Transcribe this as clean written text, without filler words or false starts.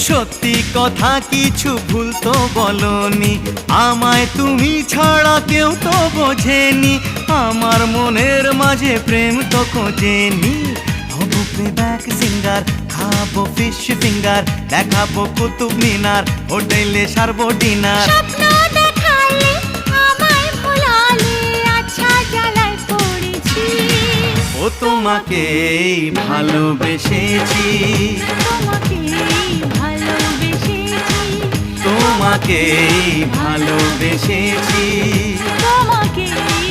সত্যি কথা কিছু ভুল তো বলনি, আমায় তুমি ছাড়া কেউ তো বোঝেনি, আমার মনের মাঝে প্রেম তো খোঁজেনি। হবো প্লেব্যাক সিঙ্গার, খাবো ফিশ ফিঙ্গার, দেখাবো কুতুব মিনার, হোটেলে সারবো ডিনার। স্বপ্ন দেখালে আমায় ভোলালে, আচ্ছা জ্বালায় পড়েছি। ও তোমাকেই ভালোবেসেছি, তোমাকেই ভালোবেসেছি, তোমাকেই ভালোবেসেছি। তোমাকেই